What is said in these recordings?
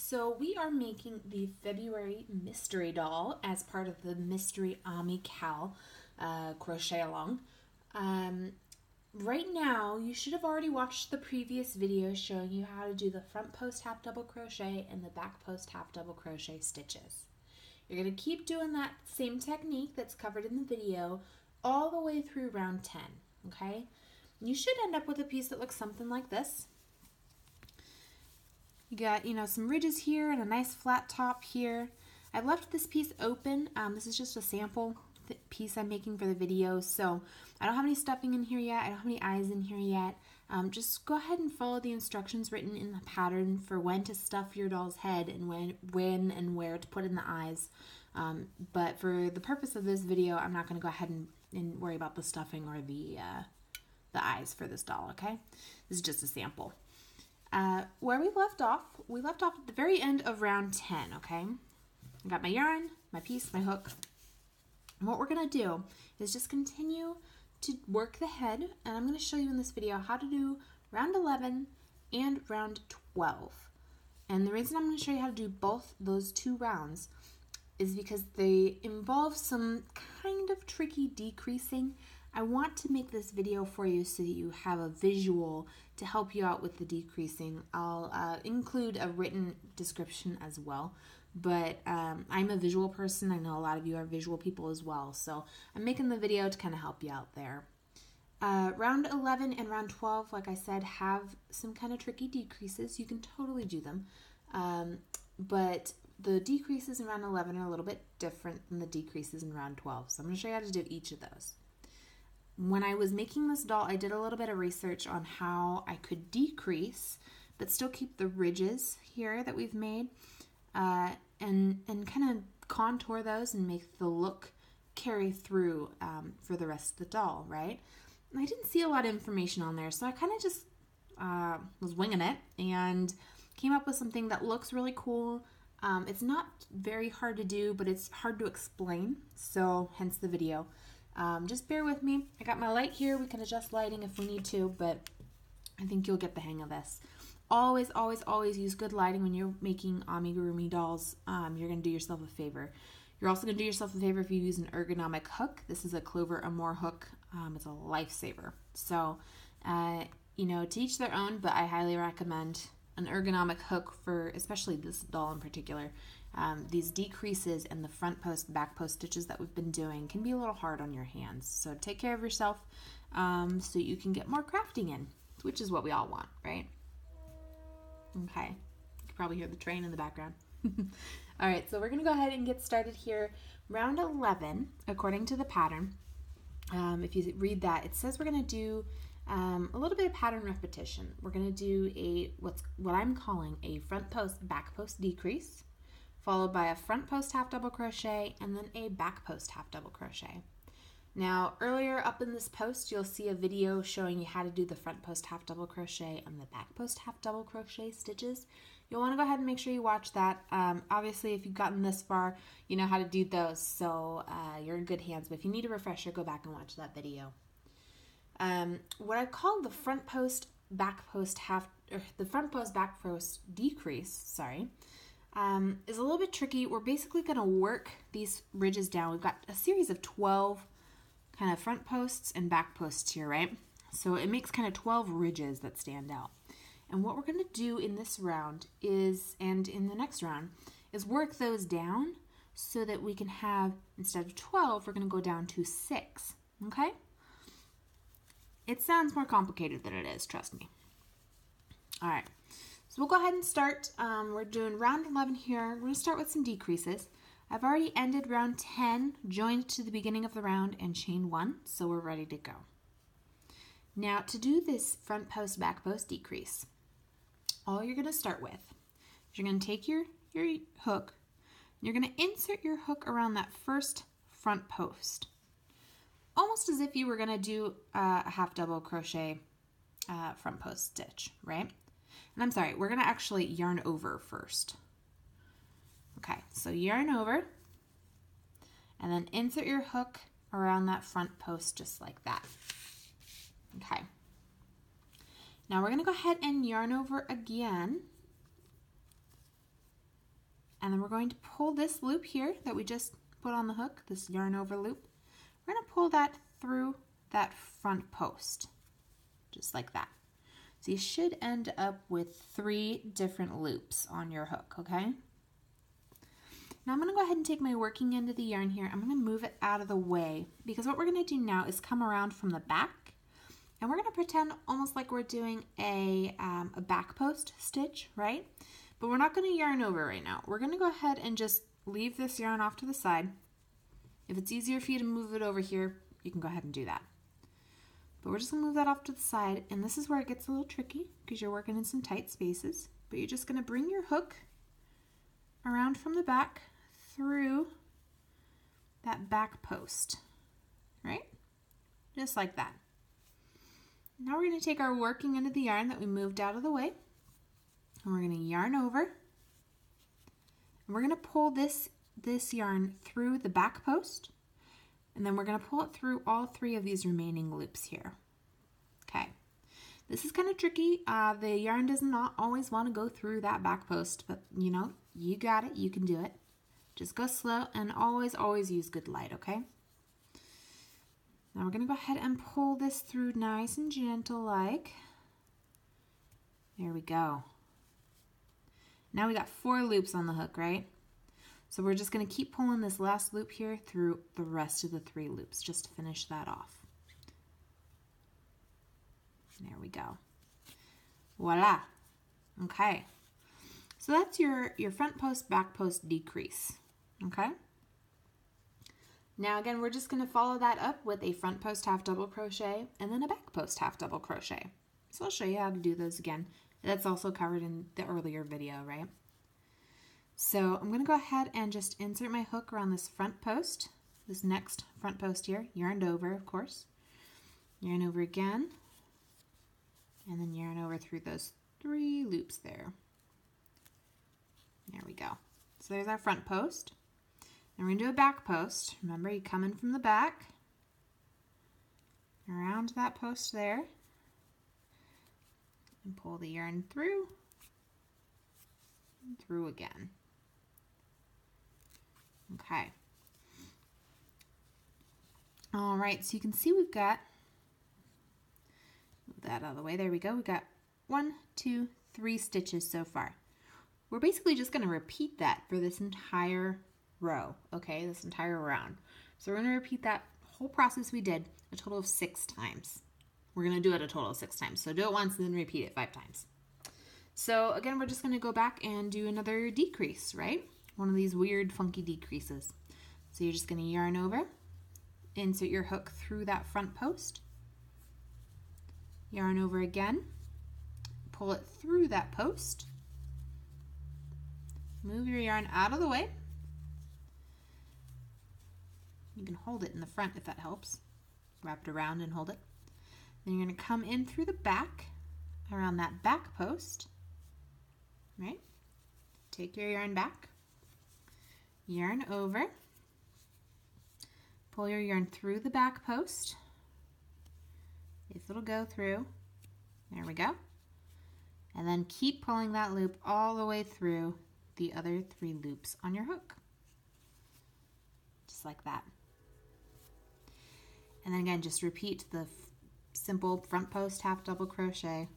So we are making the February mystery doll as part of the Mystery Ami Cal crochet along. Right now, you should have already watched the previous video showing you how to do the front post half double crochet and the back post half double crochet stitches. You're going to keep doing that same technique that's covered in the video all the way through round 10, okay? You should end up with a piece that looks something like this. You got, some ridges here and a nice flat top here. I've left this piece open. This is just a sample piece I'm making for the video, so I don't have any stuffing in here yet. I don't have any eyes in here yet. Just go ahead and follow the instructions written in the pattern for when to stuff your doll's head and when and where to put in the eyes. But for the purpose of this video, I'm not going to go ahead and worry about the stuffing or the eyes for this doll, okay? This is just a sample. Where we left off at the very end of round 10, okay? I got my yarn, my piece, my hook. And what we're going to do is just continue to work the head, and I'm going to show you in this video how to do round 11 and round 12. And the reason I'm going to show you how to do both those two rounds is because they involve some kind of tricky decreasing. I want to make this video for you so that you have a visual to help you out with the decreasing. I'll include a written description as well, but I'm a visual person. I know a lot of you are visual people as well, so I'm making the video to kind of help you out there. Round 11 and round 12, like I said, have some kind of tricky decreases. You can totally do them, but the decreases in round 11 are a little bit different than the decreases in round 12, so I'm going to show you how to do each of those. When I was making this doll, I did a little bit of research on how I could decrease, but still keep the ridges here that we've made, and kind of contour those and make the look carry through for the rest of the doll, right? And I didn't see a lot of information on there, so I kind of just was winging it and came up with something that looks really cool. It's not very hard to do, but it's hard to explain, so hence the video. Just bear with me. I got my light here. We can adjust lighting if we need to, but I think you'll get the hang of this. Always, always, always use good lighting when you're making amigurumi dolls. You're going to do yourself a favor. You're also going to do yourself a favor if you use an ergonomic hook. This is a Clover Amour hook. It's a lifesaver. So, to each their own, but I highly recommend an ergonomic hook for especially this doll in particular. These decreases and the front post, back post stitches that we've been doing can be a little hard on your hands. So take care of yourself so you can get more crafting in, which is what we all want, right? Okay, you can probably hear the train in the background. All right, so we're going to go ahead and get started here. Round 11, according to the pattern, if you read that, it says we're going to do a little bit of pattern repetition. We're going to do what I'm calling a front post, back post decrease, followed by a front post half double crochet, and then a back post half double crochet. Now, earlier up in this post, you'll see a video showing you how to do the front post half double crochet and the back post half double crochet stitches. You'll want to go ahead and make sure you watch that. Obviously, if you've gotten this far, you know how to do those, so you're in good hands. But if you need a refresher, go back and watch that video. What I call the front post back post back post decrease, is a little bit tricky. We're basically going to work these ridges down. We've got a series of 12 kind of front posts and back posts here, right? So it makes kind of 12 ridges that stand out. And what we're going to do in this round and in the next round, is work those down so that we can have, instead of 12, we're going to go down to 6, okay? It sounds more complicated than it is, trust me. All right. So we'll go ahead and start. We're doing round 11 here. We're going to start with some decreases. I've already ended round 10, joined to the beginning of the round, and chain 1, so we're ready to go. Now, to do this front post, back post decrease, all you're going to start with is you're going to take your hook, and you're going to insert your hook around that first front post, almost as if you were going to do a half double crochet front post stitch, right? And I'm sorry, we're going to actually yarn over first. Okay, so yarn over, and then insert your hook around that front post just like that. Okay. Now we're going to go ahead and yarn over again. And then we're going to pull this loop here that we just put on the hook, this yarn over loop. We're going to pull that through that front post, just like that. So you should end up with 3 different loops on your hook, okay? Now I'm going to go ahead and take my working end of the yarn here. I'm going to move it out of the way because what we're going to do now is come around from the back, and we're going to pretend almost like we're doing a back post stitch, right? But we're not going to yarn over right now. We're going to go ahead and just leave this yarn off to the side. If it's easier for you to move it over here, you can go ahead and do that. But we're just going to move that off to the side, and this is where it gets a little tricky because you're working in some tight spaces. But you're just going to bring your hook around from the back through that back post, right? Just like that. Now we're going to take our working end of the yarn that we moved out of the way, and we're going to yarn over, and we're going to pull this yarn through the back post, and then we're going to pull it through all 3 of these remaining loops here. Okay, this is kind of tricky. The yarn does not always want to go through that back post, but you know, you got it, you can do it. Just go slow and always use good light, okay? Now we're going to go ahead and pull this through nice and gentle like. There we go. Now we got 4 loops on the hook, right? So we're just going to keep pulling this last loop here through the rest of the 3 loops just to finish that off. There we go. Voila. Okay. So that's your front post, back post decrease. Okay. Now again, we're just going to follow that up with a front post half double crochet and then a back post half double crochet. So I'll show you how to do those again. That's also covered in the earlier video, right? So I'm going to go ahead and just insert my hook around this front post, this next front post here, yarned over, of course. Yarn over again, and then yarn over through those 3 loops there. There we go. So there's our front post. Now we're going to do a back post. Remember, you come in from the back, around that post there, and pull the yarn through, and through again. Okay. All right, so you can see we've got, move that out of the way, there we go. We've got 1, 2, 3 stitches so far. We're basically just going to repeat that for this entire row, okay, this entire round. So we're going to repeat that whole process we did a total of 6 times. We're going to do it a total of 6 times. So do it once and then repeat it 5 times. So again, we're just going to go back and do another decrease, right? One of these weird funky decreases. So you're just going to yarn over, insert your hook through that front post, yarn over again, pull it through that post, move your yarn out of the way. You can hold it in the front if that helps. Wrap it around and hold it. Then you're going to come in through the back around that back post, right? Take your yarn back, yarn over, pull your yarn through the back post. If it'll go through, there we go. And then keep pulling that loop all the way through the other 3 loops on your hook. Just like that. And then again, just repeat the simple front post half double crochet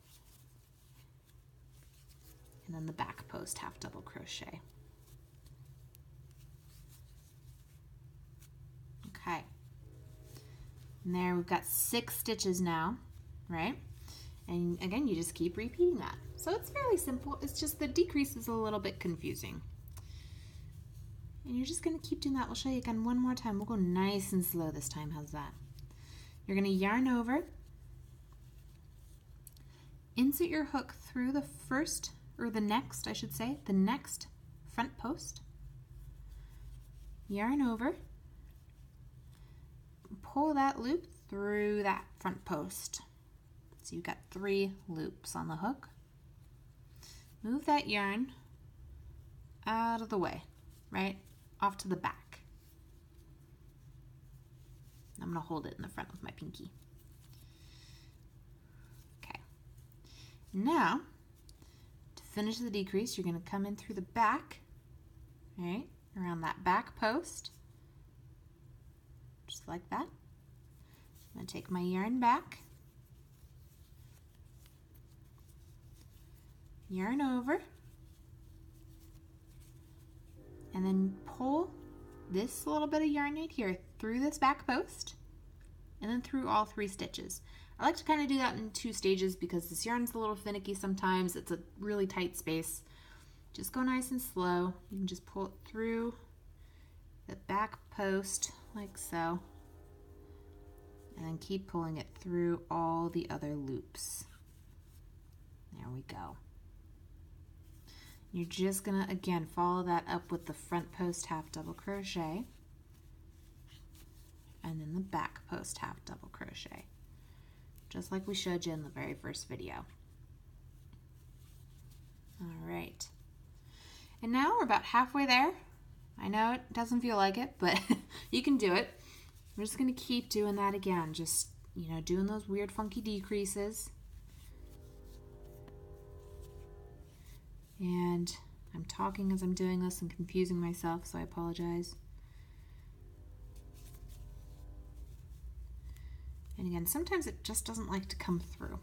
and then the back post half double crochet. Okay. And there we've got 6 stitches now, right? And again, you just keep repeating that. So it's fairly simple. It's just the decrease is a little bit confusing. And you're just going to keep doing that. We'll show you again one more time. We'll go nice and slow this time. How's that? You're going to yarn over, insert your hook through the first, or the next, I should say, the next front post. Yarn over, pull that loop through that front post. So you've got 3 loops on the hook. Move that yarn out of the way, right? Off to the back. I'm going to hold it in the front with my pinky. Okay. Now, to finish the decrease, you're going to come in through the back, right, around that back post, just like that. I'm going to take my yarn back, yarn over, and then pull this little bit of yarn right here through this back post and then through all 3 stitches. I like to kind of do that in 2 stages because this yarn's a little finicky sometimes. It's a really tight space. Just go nice and slow. You can just pull it through the back post like so, and then keep pulling it through all the other loops. There we go. You're just gonna, again, follow that up with the front post half double crochet and then the back post half double crochet, just like we showed you in the very first video. All right. And now we're about halfway there. I know it doesn't feel like it, but you can do it. We're just gonna keep doing that again, just, you know, doing those weird funky decreases. And I'm talking as I'm doing this and confusing myself, so I apologize. And again, sometimes it just doesn't like to come through.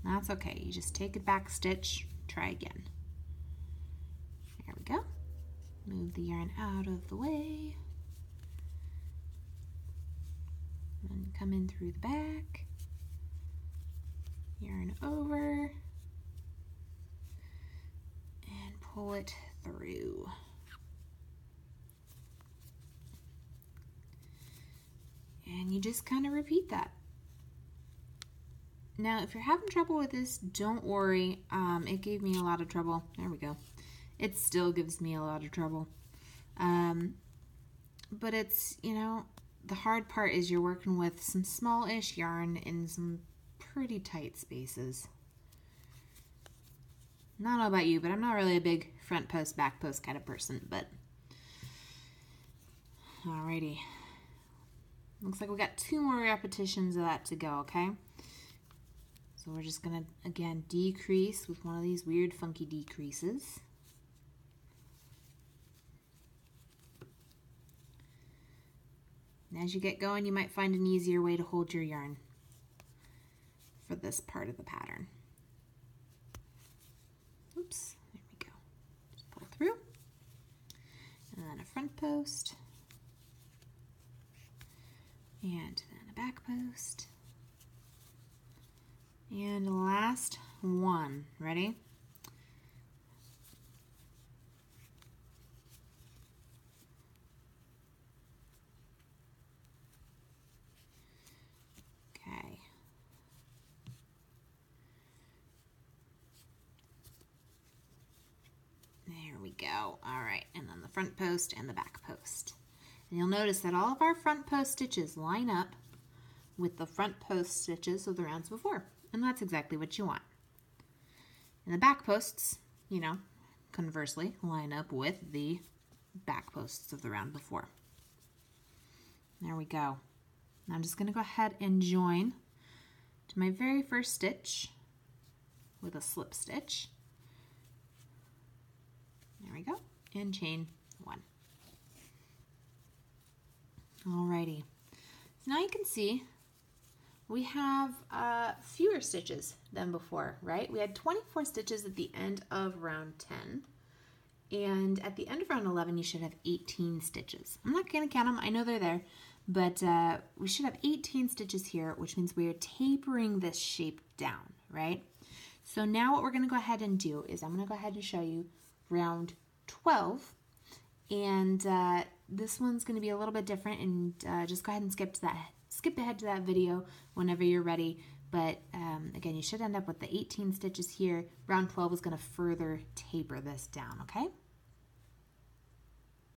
That's okay. You just take a back stitch, try again. There we go. Move the yarn out of the way. And come in through the back. Yarn over. And pull it through. And you just kind of repeat that. Now, if you're having trouble with this, don't worry. It gave me a lot of trouble. There we go. It still gives me a lot of trouble. But it's, you know, the hard part is you're working with some small-ish yarn in some pretty tight spaces. I don't know about you, but I'm not really a big front post, back post kind of person, but alrighty. Looks like we got 2 more repetitions of that to go, okay? So we're just gonna, again, decrease with one of these weird funky decreases. And as you get going, you might find an easier way to hold your yarn for this part of the pattern. Oops, there we go. Just pull through. And then a front post. And then a back post. And last one. Ready? Okay. There we go. All right, and then the front post and the back post. And you'll notice that all of our front post stitches line up with the front post stitches of the rounds before. And that's exactly what you want. And the back posts, you know, conversely, line up with the back posts of the round before. There we go. Now I'm just going to go ahead and join to my very first stitch with a slip stitch. There we go. And chain 1. Alrighty. So now you can see we have fewer stitches than before, right? We had 24 stitches at the end of round 10. And at the end of round 11, you should have 18 stitches. I'm not going to count them. I know they're there. But we should have 18 stitches here, which means we are tapering this shape down, right? So now what we're going to go ahead and do is I'm going to go ahead and show you round 12. And this one's going to be a little bit different, and just go ahead and skip ahead to that video whenever you're ready. But again, you should end up with the 18 stitches here. Round 12 is going to further taper this down, okay?